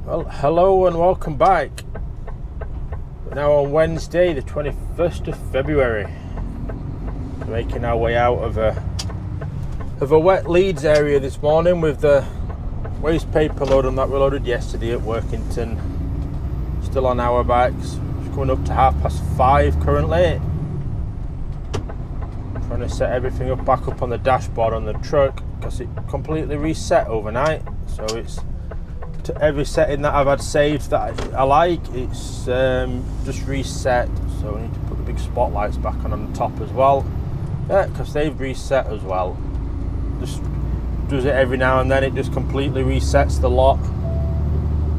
Well, hello and welcome back. We're now on Wednesday, the 21st of February. We're making our way out of a wet Leeds area this morning with the waste paper load on that we loaded yesterday at Workington. Still on our bikes. It's coming up to 5:30 currently. Trying to set everything back up on the dashboard on the truck because it completely reset overnight. So it's to every setting that I've had saved that I like, it's just reset. So we need to put the big spotlights back on the top as well, because they've reset as well. Just does it every now and then, it just completely resets the lock.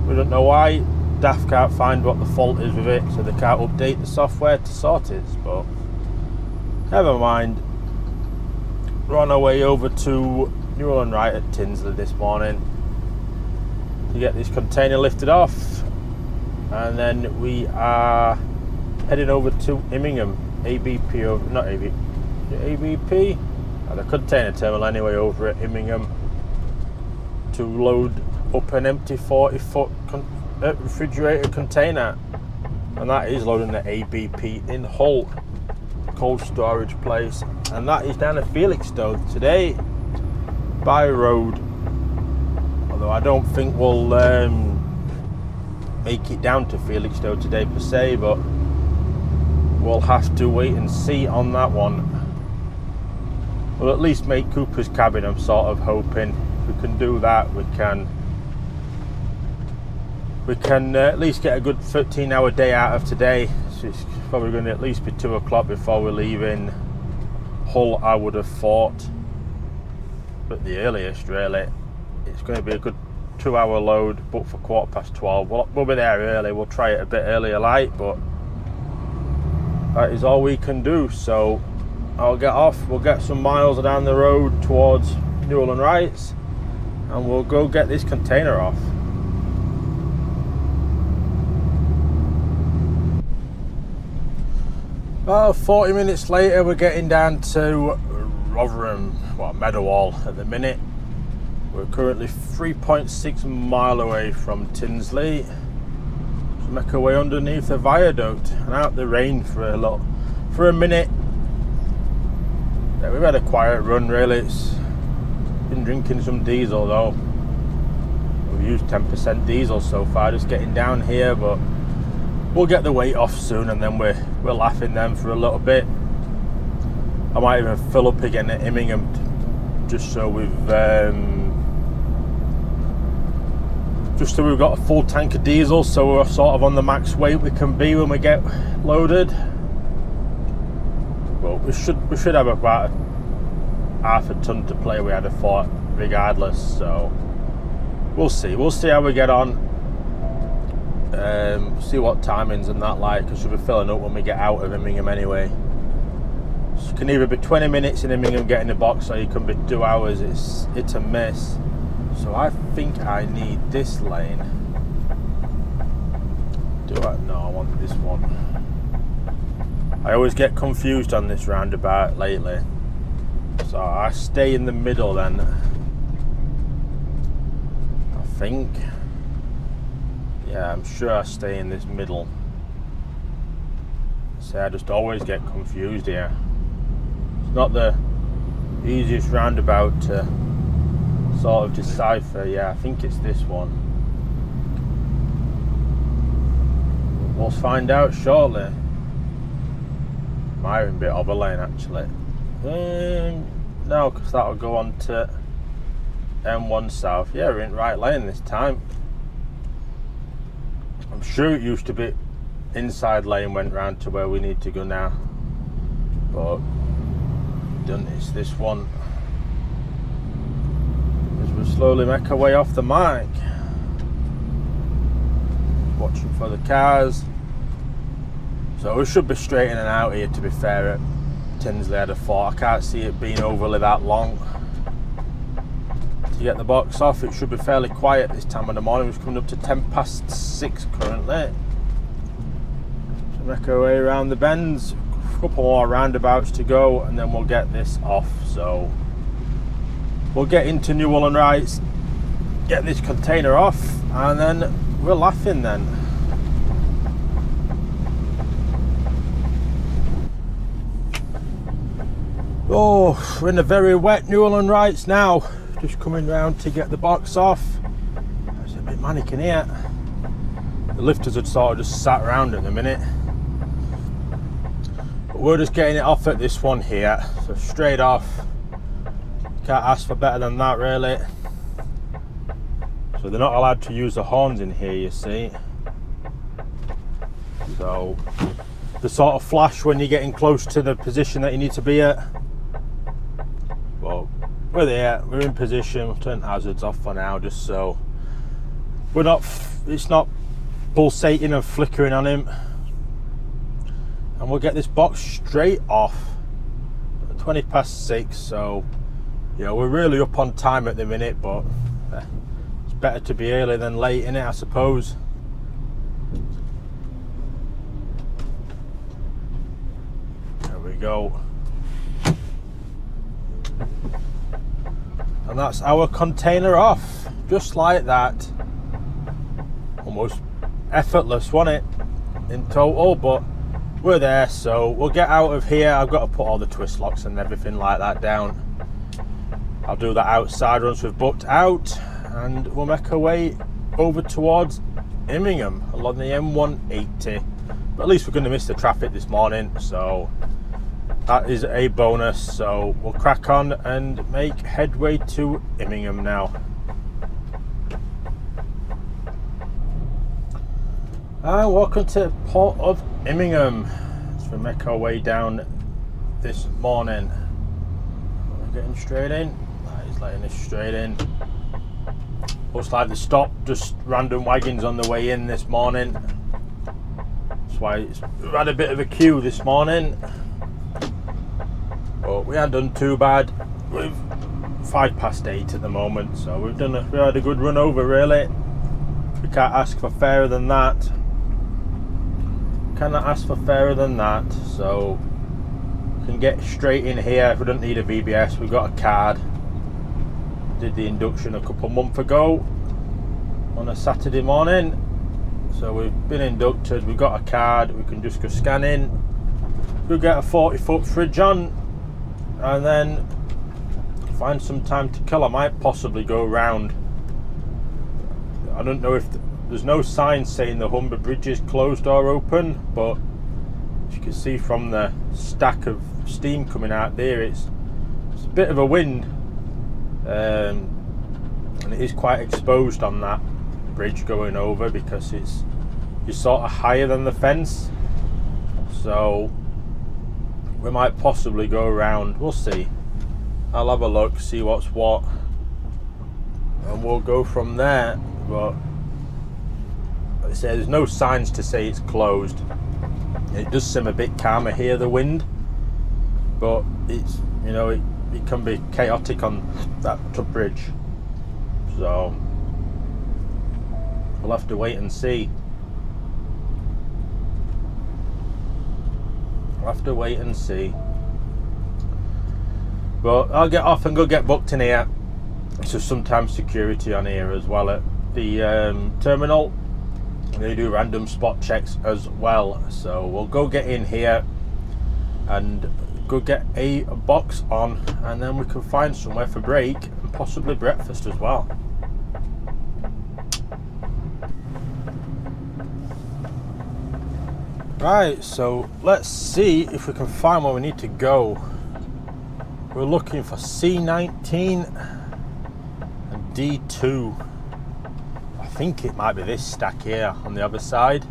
We don't know why. DAF can't find what the fault is with it, so they can't update the software to sort it, but never mind. We're on our way over to Newell and Wright at Tinsley this morning to get this container lifted off, and then we are heading over to Immingham, ABP, over, not ABP, ABP, the container terminal anyway, over at Immingham, to load up an empty 40-foot refrigerated container, and that is loading the ABP in Hull cold storage place, and that is down at Felixstowe today by road. Although I don't think we'll make it down to Felixstowe today per se, but we'll have to wait and see on that one. We'll at least make Cooper's cabin, I'm sort of hoping. If we can do that, we can at least get a good 13-hour day out of today. So it's probably going to at least be 2 o'clock before we're leaving Hull, I would have thought, but the earliest really. It's going to be a good 2-hour load, but for 12:15. We'll be there early. We'll try it a bit earlier light, but that is all we can do. So I'll get off. We'll get some miles down the road towards Newell and Wright's, and we'll go get this container off. Well, 40 minutes later, we're getting down to Rotherham, Meadowhall at the minute. We're currently 3.6 mile away from Tinsley. So make our way underneath the viaduct and out the rain for a minute. Yeah, we've had a quiet run really. It's been drinking some diesel though. We've used 10% diesel so far, just getting down here, but we'll get the weight off soon, and then we're laughing them for a little bit. I might even fill up again at Immingham, just so we've got a full tank of diesel, so we're sort of on the max weight we can be when we get loaded. Well, we should have about half a ton to play. We had a thought regardless, so we'll see how we get on. See what timings and that like, because we'll be filling up when we get out of Immingham anyway. So it can either be 20 minutes in Immingham getting the box, or you can be 2 hours. It's a mess. So I think I need this lane. No, I want this one. I always get confused on this roundabout lately. So I stay in the middle then, I think. Yeah, I'm sure I stay in this middle. So I just always get confused here. It's not the easiest roundabout to sort of decipher. Yeah, I think it's this one. We'll find out shortly. Might even be other lane actually. No, because that'll go on to M1 South. Yeah, we're in right lane this time. I'm sure it used to be inside lane, went round to where we need to go now, but it's this one. As we slowly make our way off the mic, watching for the cars. So we should be straight in and out here, to be fair, at Tinsley. I'd have thought. I can't see it being overly that long. To get the box off, it should be fairly quiet this time of the morning. It's coming up to 6:10 currently. So make our way around the bends, a couple more roundabouts to go, and then we'll get this off. So we'll get into Newell and Wright's, get this container off, and then we're laughing then. Oh, we're in a very wet Newland Rights now. Just coming round to get the box off. It's a bit manic in here. The lifters had sort of just sat around at the minute. But we're just getting it off at this one here. So straight off. Can't ask for better than that, really. So they're not allowed to use the horns in here, you see. So the sort of flash when you're getting close to the position that you need to be at. Well, we're there, we're in position. We've turned hazards off for now, just so we're not, it's not pulsating and flickering on him. And we'll get this box straight off at 20 past 6. So yeah, we're really up on time at the minute, but it's better to be early than late, innit, I suppose. There we go. And that's our container off, just like that. Almost effortless, wasn't it, in total, but we're there. So we'll get out of here. I've got to put all the twist locks and everything like that down. I'll do that outside once we've booked out, and we'll make our way over towards Immingham along the M180. But at least we're going to miss the traffic this morning, so that is a bonus. So we'll crack on and make headway to Immingham now. And welcome to Port of Immingham. So we make our way down this morning. We're getting straight in. He's letting us straight in. Looks like they stopped just random wagons on the way in this morning. That's why we've had a bit of a queue this morning. But we haven't done too bad. We've 5 past 8 at the moment, so we had a good run over, really. We can't ask for fairer than that. Cannot ask for fairer than that. So we can get straight in here. If we don't need a VBS, we've got a card. Did the induction a couple months ago on a Saturday morning. So we've been inducted, we've got a card, we can just go scan in. We'll get a 40-foot fridge on, and then find some time to kill. I might possibly go round. I don't know if there's no sign saying the Humber Bridge is closed or open, but as you can see from the stack of steam coming out there, it's a bit of a wind, and it is quite exposed on that bridge going over because you're sort of higher than the fence. So we might possibly go around. We'll see. I'll have a look, see what's what, and we'll go from there. But like I say, there's no signs to say it's closed. It does seem a bit calmer here, the wind, but it's, you know, it can be chaotic on that bridge. So we'll have to wait and see. We'll have to wait and see. But I'll get off and go get booked in here. So sometimes security on here as well at the terminal. They do random spot checks as well. So we'll go get in here and go get a box on, and then we can find somewhere for break and possibly breakfast as well. Right, so let's see if we can find where we need to go. We're looking for C19 and D2. I think it might be this stack here on the other side.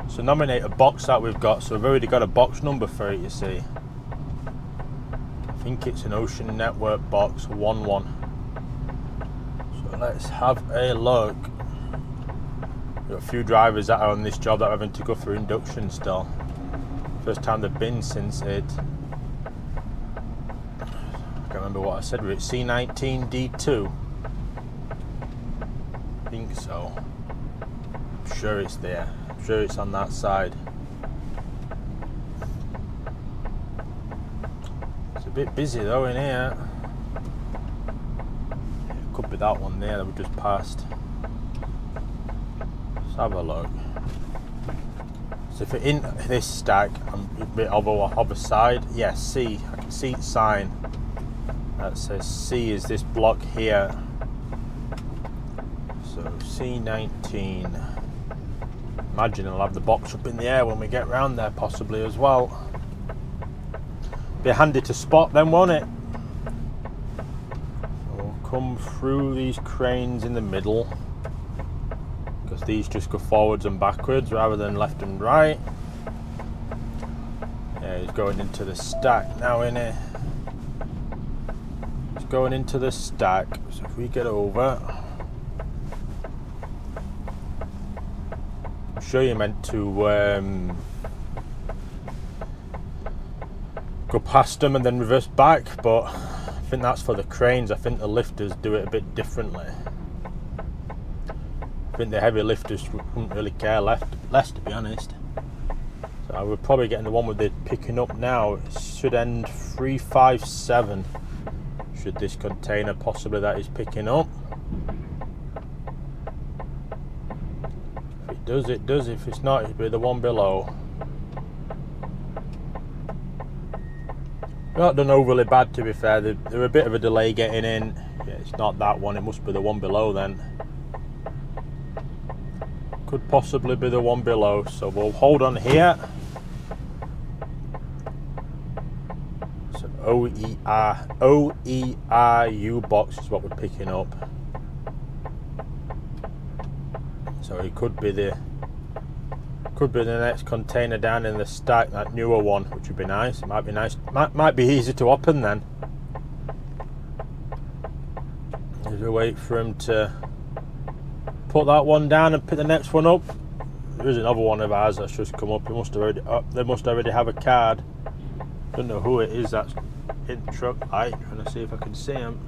So nominate a box that we've got. So we've already got a box number for it, you see. I think it's an Ocean Network box 11. So let's have a look. We've got a few drivers that are on this job that are having to go through induction still. First time they've been since it. I can't remember what I said with it. C19 D2. I think so. I'm sure it's there. I'm sure it's on that side. It's a bit busy though in here. It could be that one there that we just passed. have a look. So if we're in this stack, I'm a bit of a side. Yeah, C. I can see its sign that says C is this block here. So C19. Imagine I'll have the box up in the air when we get round there, possibly as well. Be handy to spot then, won't it? We'll come through these cranes in the middle, because these just go forwards and backwards rather than left and right. Yeah, he's going into the stack now, innit? He's going into the stack. So if we get over, I'm sure you're meant to go past them and then reverse back, but I think that's for the cranes. I think the lifters do it a bit differently. I think the heavy lifters wouldn't really care less, to be honest. So I would probably get in the one with the picking up now. It should end 357. Should this container possibly that is picking up. If it does, it does. If it's not, it'll be the one below. Not done overly bad, to be fair. They're a bit of a delay getting in. Yeah, it's not that one. It must be the one below then. Could possibly be the one below. So we'll hold on here. So OERU box is what we're picking up. So it could be the next container down in the stack, that newer one, which would be nice. It might be nice. Might be easy to open then. As we wait for him to put that one down and pick the next one up. There is another one of ours that's just come up. They must already have a card. Don't know who it is that's in the truck. Trying to see if I can see him.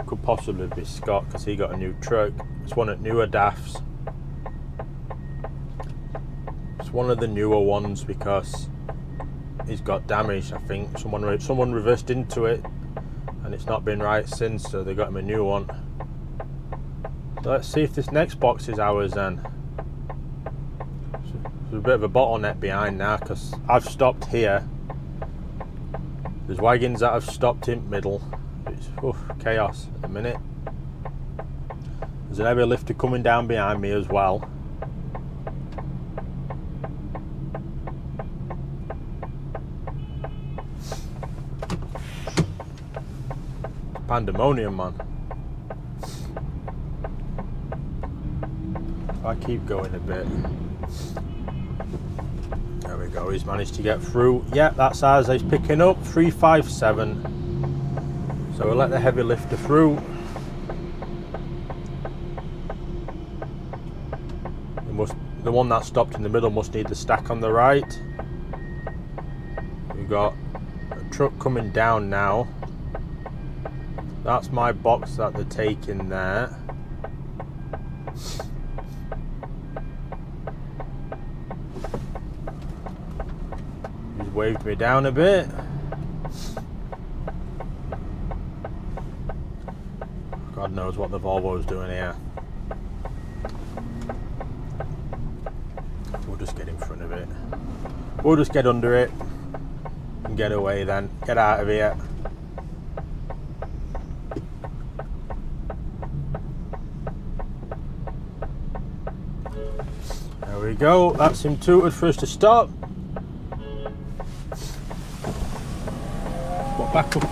Could possibly be Scott, because he got a new truck. It's one at newer DAFs. One of the newer ones, because he's got damage. I think someone reversed into it and it's not been right since, so they got him a new one. So let's see if this next box is ours then. There's a bit of a bottleneck behind now, because I've stopped here. There's wagons that have stopped in middle. It's chaos at the minute. There's an heavy lifter coming down behind me as well. Pandemonium, man. If I keep going a bit. There we go, he's managed to get through. Yeah, that's ours. He's picking up 357. So we'll let the heavy lifter through. The one that stopped in the middle must need the stack on the right. We've got a truck coming down now. That's my box that they're taking there. He's waved me down a bit. God knows what the Volvo's doing here. We'll just get in front of it. We'll just get under it and get away then. Get out of here. There we go, that's him tooted for us to stop. What, back up?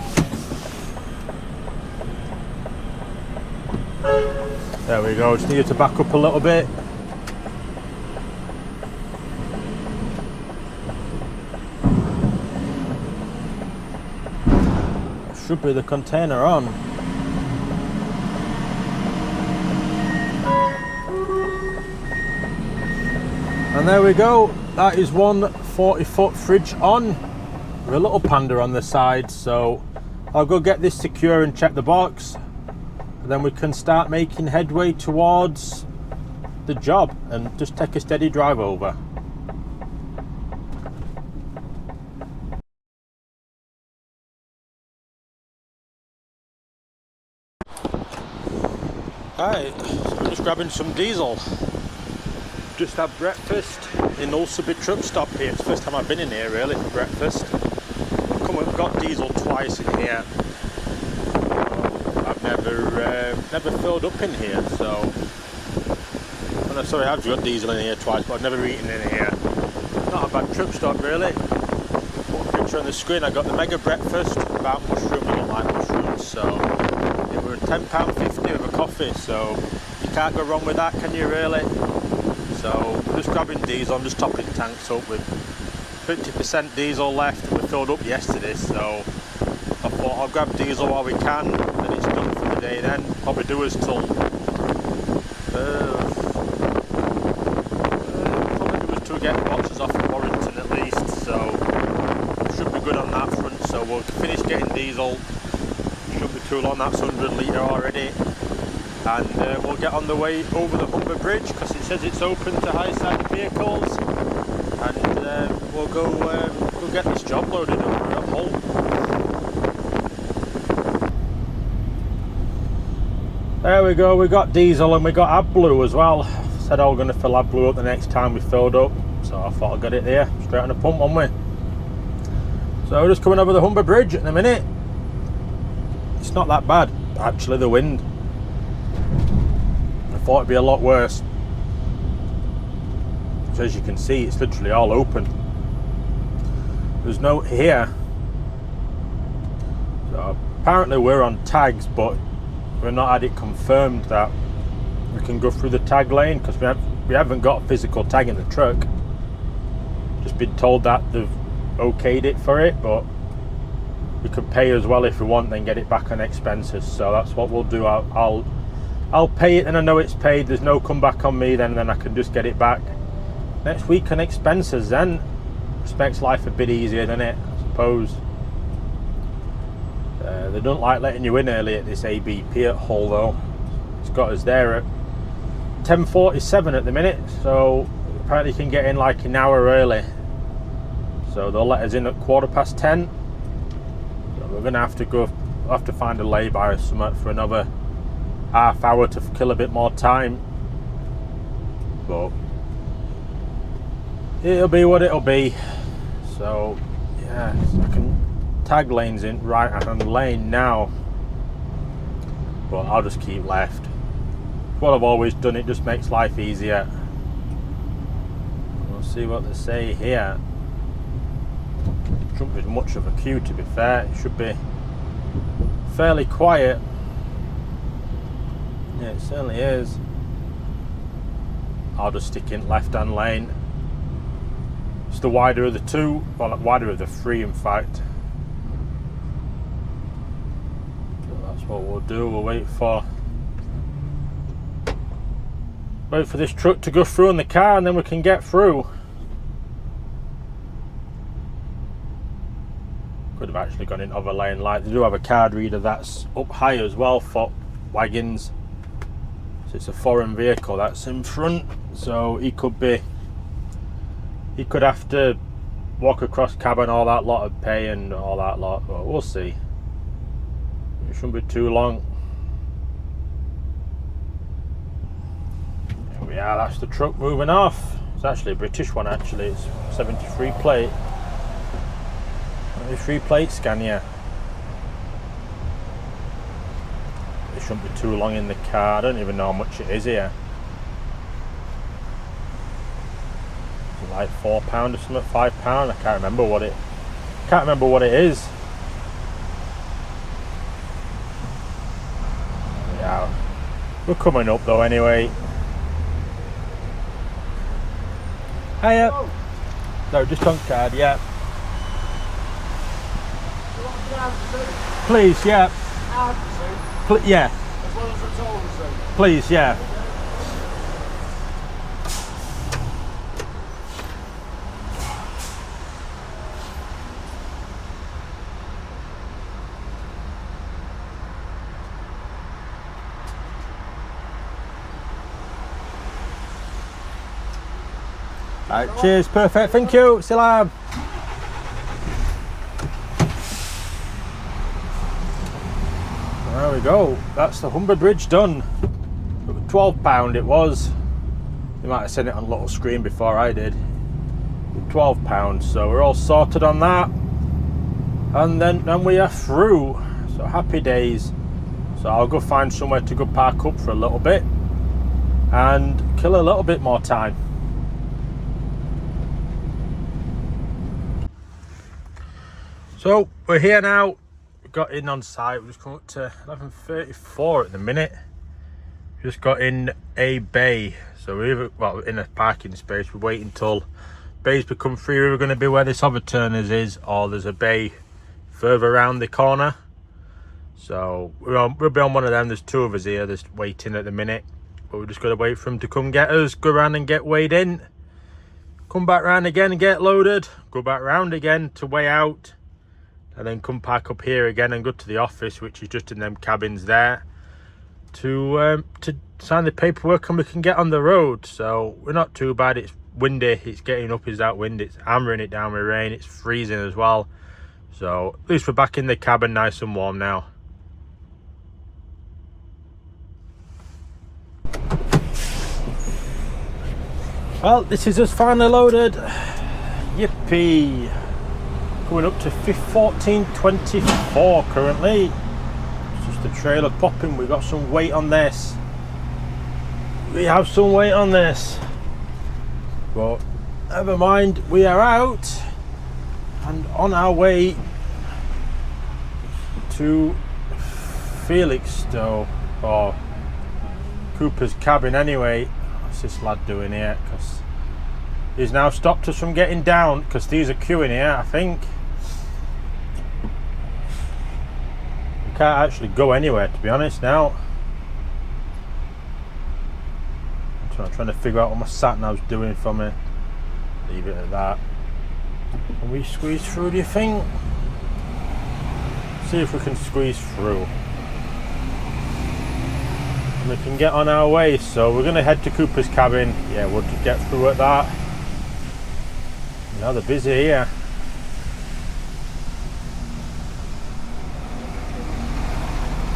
There we go, just needed to back up a little bit. Should be the container on. And there we go, that is one 40-foot fridge on with a little panda on the side. So I'll go get this secure and check the box, and then we can start making headway towards the job and just take a steady drive over. Alright, so just grabbing some diesel. Just had breakfast in Ulsterby truck stop here. It's the first time I've been in here really for breakfast. We've got diesel twice in here. I've never filled up in here, so sorry, I've got diesel in here twice, but I've never eaten in here. Not a bad truck stop really. Put a picture on the screen. I got the mega breakfast without mushroom. I don't like mushrooms, so it was £10.50 of a coffee. So you can't go wrong with that, can you really? So just grabbing diesel. I'm just topping tanks up with 50% diesel left. We filled up yesterday, so I thought I'll grab diesel while we can, and it's done for the day. Then probably do us till. Get boxes off of Warrington at least, so should be good on that front. So we'll finish getting diesel, shouldn't be too long. That's 100 litre already, and we'll get on the way over the Humber Bridge because it says it's open to high side vehicles, and we'll go get this job loaded over at Hull. There we go, we got diesel and we got AdBlue as well. Said I was going to fill AdBlue up the next time we filled up, so I thought I'd get it there, straight on the pump, on we. So just coming over the Humber Bridge in a minute. It's not that bad, actually, the wind. I thought it'd be a lot worse. So as you can see, it's literally all open. There's no here. So apparently we're on tags, but we've not had it confirmed that we can go through the tag lane because we haven't got a physical tag in the truck. Just been told that they've okayed it for it, but we could pay as well if we want, then get it back on expenses. So that's what we'll do. I'll pay it, and I know it's paid. There's no comeback on me then, and then I can just get it back next week on expenses. Then just makes life a bit easier, doesn't it? I suppose. They don't like letting you in early at this ABP at Hull though. It's got us there at 10:47 at the minute, so apparently you can get in like an hour early, so they'll let us in at 10:15. So we're gonna have to find a lay-by or something for another half hour to kill a bit more time, but it'll be what it'll be. So yeah, I can tag lanes in right hand lane now, but I'll just keep left. What I've always done, it just makes life easier. We'll see what they say here. Shouldn't be much of a queue, to be fair. It should be fairly quiet. Yeah, it certainly is. I'll just stick in left hand lane. It's the wider of the two, well, wider of the three in fact. So that's what we'll do. We'll wait for this truck to go through in the car, and then we can get through. Could have actually gone in other lane light. They do have a card reader that's up high as well for wagons. So it's a foreign vehicle that's in front, so he could have to walk across cabin, all that lot of pay and all that lot, but we'll see. It shouldn't be too long. Yeah, that's the truck moving off. It's actually a British one, actually. It's 73 plate. 73 plate Scania. It shouldn't be too long in the car. I don't even know how much it is here. Is it like £4 or something? £5? I can't remember what it is. Yeah. We're coming up though anyway. Hiya. Oh. No, just on card, yeah. Please, yeah. Yeah. As well as a toll receipt. Please, yeah. Right, cheers, perfect, thank you, Salam. There we go, that's the Humber Bridge done. £12 it was. You might have seen it on little screen before I did. £12, so we're all sorted on that, and then we are through. So happy days. So I'll go find somewhere to go park up for a little bit and kill a little bit more time. So we're here now. We got in on site. We've just come up to 11:34 at the minute. Just got in a bay. So we're in a parking space. We're waiting till bays become free. We're going to be where this other Turners is, or there's a bay further around the corner. So we'll be on one of them. There's two of us here, just waiting at the minute. But we're just going to wait for them to come get us, go around and get weighed in, come back round again and get loaded, go back round again to weigh out, and then come back up here again and go to the office, which is just in them cabins there, to sign the paperwork, and we can get on the road. So we're not too bad. It's windy. It's getting up as that wind. It's hammering it down with rain. It's freezing as well. So at least we're back in the cabin, nice and warm now. Well, this is us finally loaded. Yippee! Going up to 1424 currently. It's just the trailer popping. We got some weight on this. We have some weight on this. But never mind, we are out and on our way to Felixstowe, or Cooper's cabin anyway. What's this lad doing here? Because he's now stopped us from getting down, because these are queuing here, I think. We can't actually go anywhere, to be honest, now. I'm trying to figure out what my sat nav's doing for me. Leave it at that. Can we squeeze through, do you think? See if we can squeeze through. And we can get on our way. So we're going to head to Cooper's cabin. Yeah, we'll just get through at that. Now they're busy here.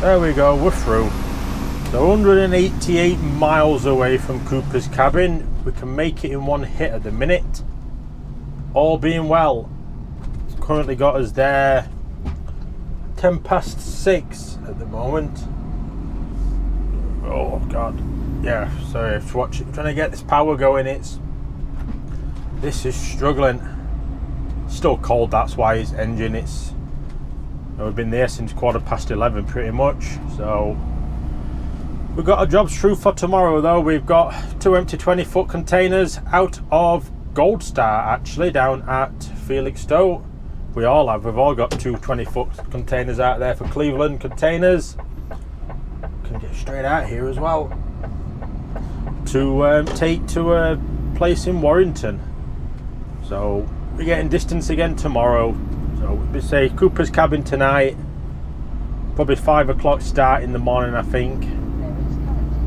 There we go, we're through. So 188 miles away from Cooper's cabin. We can make it in one hit at the minute. All being well. It's currently got us there 6:10 at the moment. Oh god. Yeah, sorry, trying to get this power going. This is struggling. Still cold, that's why his engine, we've been there since 11:15 pretty much. So we've got our jobs through for tomorrow though. We've got 2 empty 20-foot containers out of Gold Star, actually, down at Felixstowe. We've all got 2 20-foot containers out there for Cleveland Containers. Can get straight out here as well to take to a place in Warrington. So we're getting distance again tomorrow. So we say Cooper's cabin tonight, probably 5 o'clock start in the morning, I think.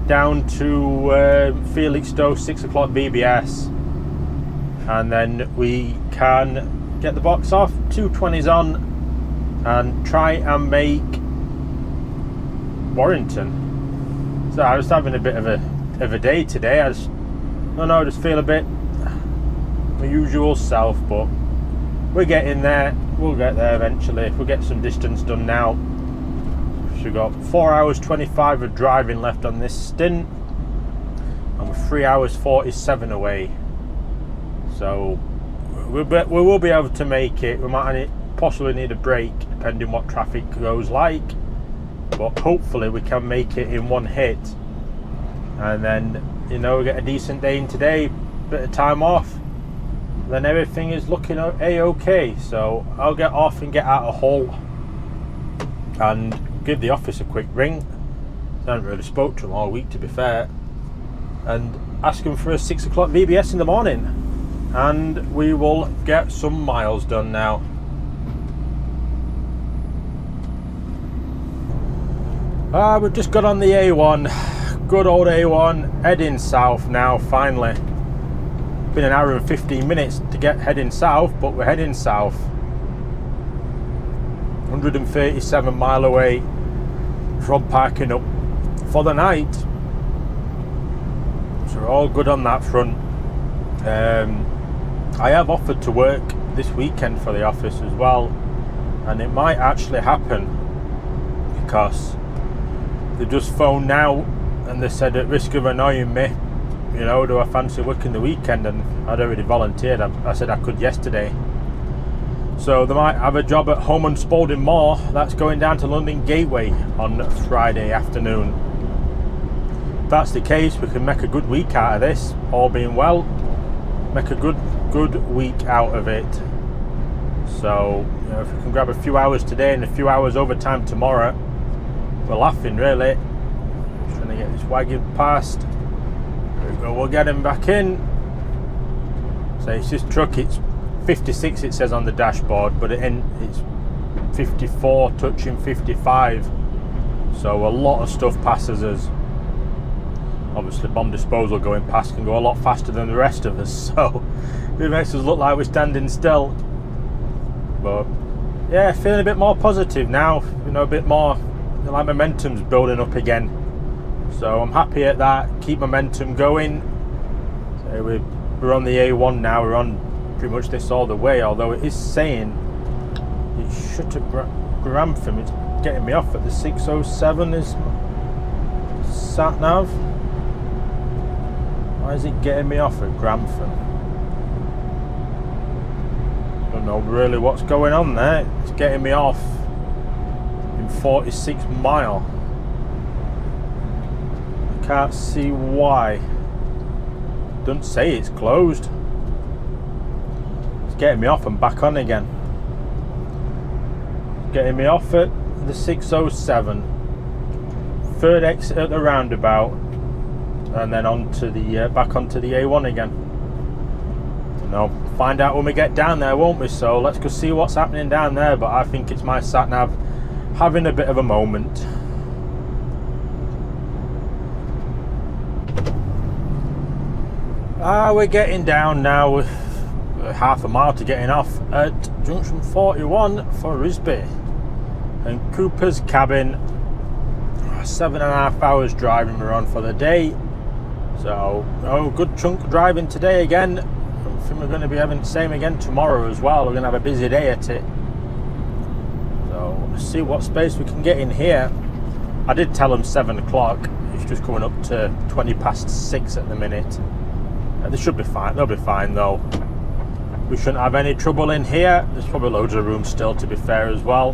Down to Felixstowe, 6 o'clock BBS, and then we can get the box off, 220s on, and try and make Warrington. So I was having a bit of a day today. I just feel a bit my usual self, but we're getting there. We'll get there eventually. We'll get some distance done now. So we've got 4 hours 25 of driving left on this stint, and we're 3 hours 47 away. So we will be able to make it. We might possibly need a break depending what traffic goes like, but hopefully we can make it in one hit, and then we get a decent day in today, bit of time off, then everything is looking a-okay. So I'll get off and get out of Hull and give the office a quick ring. I haven't really spoke to them all week, to be fair, and ask them for a 6 o'clock VBS in the morning, and we will get some miles done now. We've just got on the A1, good old A1, heading south now finally. Been an hour and 15 minutes to get heading south, but we're heading south. 137 mile away from parking up for the night. So we're all good on that front. I have offered to work this weekend for the office as well, and it might actually happen because they just phoned now and they said, at risk of annoying me, you know, do I fancy working the weekend? And I'd already volunteered. I said I could yesterday. So they might have a job at Home and Spalding Moor that's going down to London Gateway on Friday afternoon. If that's the case, we can make a good week out of this, all being well. Make a good week out of it. So, you know, if we can grab a few hours today and a few hours overtime tomorrow, we're laughing really. Just trying to get this wagon past. There we go, we'll get him back in. So it's this truck, it's 56 it says on the dashboard, but it's 54 touching 55. So a lot of stuff passes us. Obviously bomb disposal going past can go a lot faster than the rest of us, so it makes us look like we're standing still. But yeah, feeling a bit more positive now, you know, a bit more like momentum's building up again. So I'm happy at that, keep momentum going. So we're on the A1 now, we're on pretty much this all the way, although it is saying it should have Grantham. It's getting me off at the 607 is sat nav. Why is it getting me off at Grantham? I don't know really what's going on there. It's getting me off in 46 mile. I can't see why. Doesn't say it's closed. Getting me off and back on again. Getting me off at the 607, third exit at the roundabout, and then onto the back onto the A1 again. No, find out when we get down there, won't we? So let's go see what's happening down there. But I think it's my sat nav having a bit of a moment. We're getting down now. Half a mile to getting off at junction 41 for Risby and Cooper's Cabin. 7.5 hours driving we're on for the day, so good chunk of driving today again. I think we're going to be having the same again tomorrow as well. We're going to have a busy day at it, so let's see what space we can get in here. I did tell them 7 o'clock. It's just coming up to 20 past 6 at the minute. They should be fine. They'll be fine though. We shouldn't have any trouble in here. There's probably loads of room still, to be fair, as well.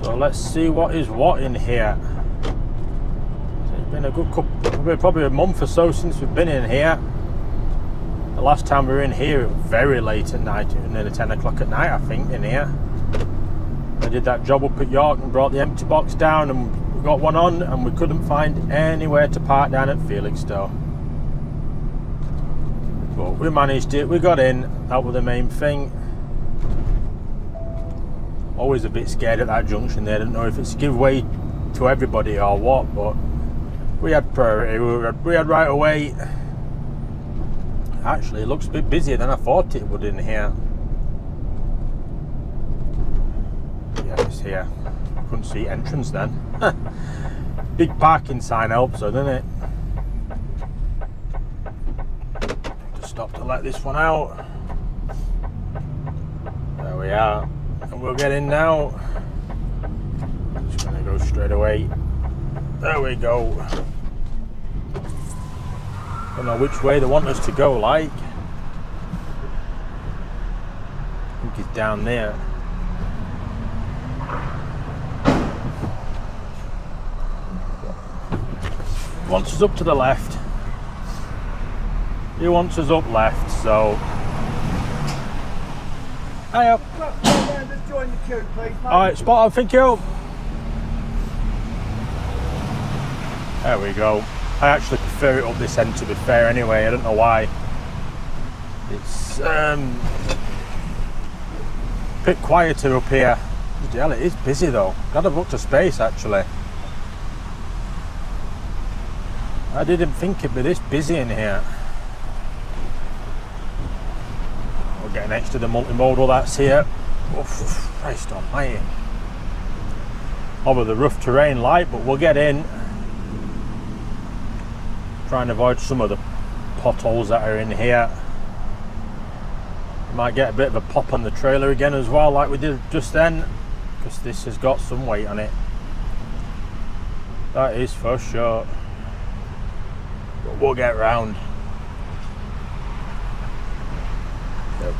So let's see what is what in here. It's been a good couple, probably a month or so since we've been in here. The last time we were in here, it was very late at night, nearly 10 o'clock at night, I think, in here. I did that job up at York and brought the empty box down, and we got one on, and we couldn't find anywhere to park down at Felixstowe. But we managed it, we got in, that was the main thing. Always a bit scared at that junction there, didn't know if it's give way to everybody or what, but we had priority, we had right away. Actually, it looks a bit busier than I thought it would in here. Yeah, it's here. Couldn't see entrance then. Big parking sign helps, doesn't it? Stop to let this one out. There we are, and we'll get in now. Just gonna go straight away. There we go. Don't know which way they want us to go, like. I think it's down there. Wants us up to the left. He wants us up left, so. Hiya. Just join the queue, please, mate. Alright, spot on, thank you. There we go. I actually prefer it up this end, to be fair, anyway. I don't know why. It's a bit quieter up here. Bloody hell, it is busy though. Glad I've booked a space, actually. I didn't think it'd be this busy in here. We'll get next to the multimodal that's here. Oof, Christ almighty. Over the rough terrain light, but we'll get in. Try and avoid some of the potholes that are in here. Might get a bit of a pop on the trailer again as well, like we did just then, because this has got some weight on it. That is for sure. But we'll get round. Yep.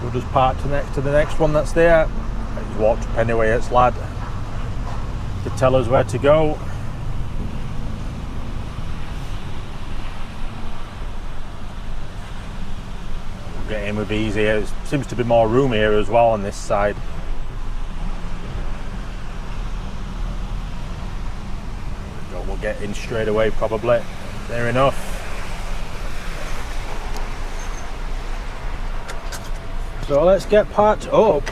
We'll just park to the next one that's there. I just walked up anyway, it's lad to tell us where to go. We'll get in with ease here. There seems to be more room here as well on this side. We'll get in straight away probably. Fair enough. So let's get parked up.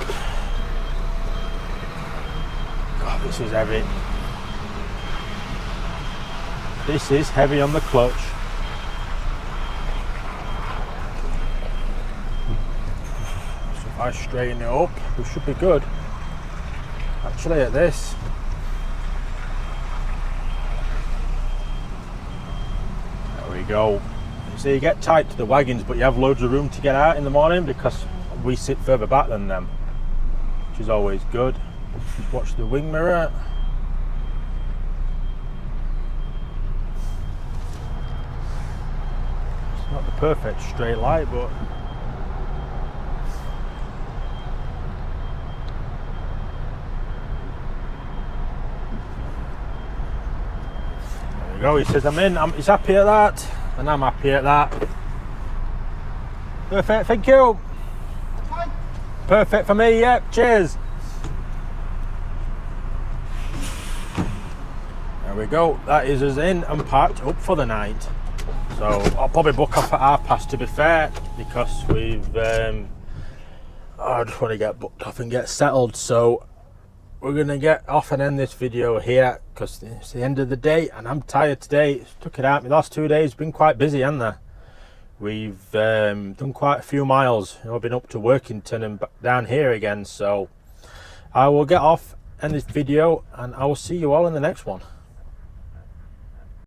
God, this is heavy. This is heavy on the clutch. So if I straighten it up, we should be good. Actually at this. Go. So you get tight to the wagons, but you have loads of room to get out in the morning because we sit further back than them, which is always good. Just watch the wing mirror. It's not the perfect straight light, but there we go. He says I'm in. He's happy at that. And I'm happy at that. Perfect, thank you. Hi. Perfect for me, yeah. Cheers. There we go. That is us in and packed up for the night. So I'll probably book off at 5:30 to be fair, because we've I just want to get booked off and get settled. So we're gonna get off and end this video here because it's the end of the day and I'm tired today. Took it out. My last 2 days been quite busy, haven't they? We've done quite a few miles. I've been up to Workington and back down here again. So I will get off, end this video, and I will see you all in the next one.